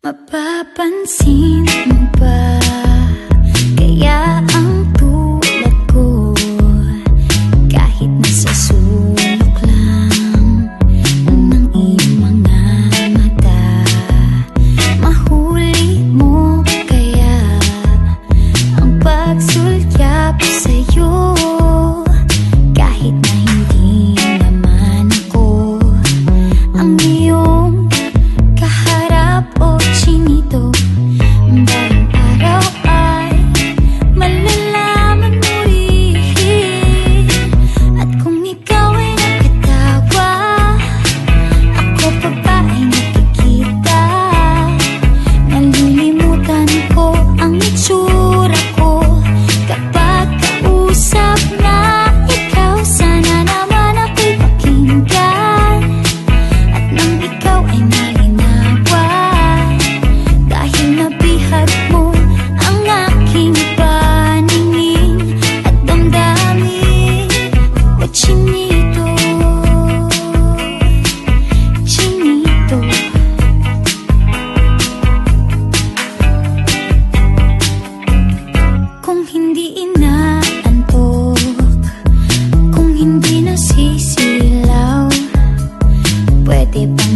Mapapansin mo ba kaya ang tulad ko, kahit nasa sulok lang ng iyong mga mata, mahuli mo kaya ang pagsulyap sa'yo, kahit na hindi naman ako ang iyong kaharap o chinito. Bawat araw ay malalaman mo rin, at kung ikaw ay nakatawa, ako pa ba ay nakikita? Nalilimutan ko ang itsura ko kapag kausap na ikaw. Sana naman ako'y pakinggan, at nang ikaw ay malinawan, dahil nabihag mo ang aking paningin at damdamin. O chinito, chinito, kung hindi inaantok, kung hindi nasisilaw, pwede bang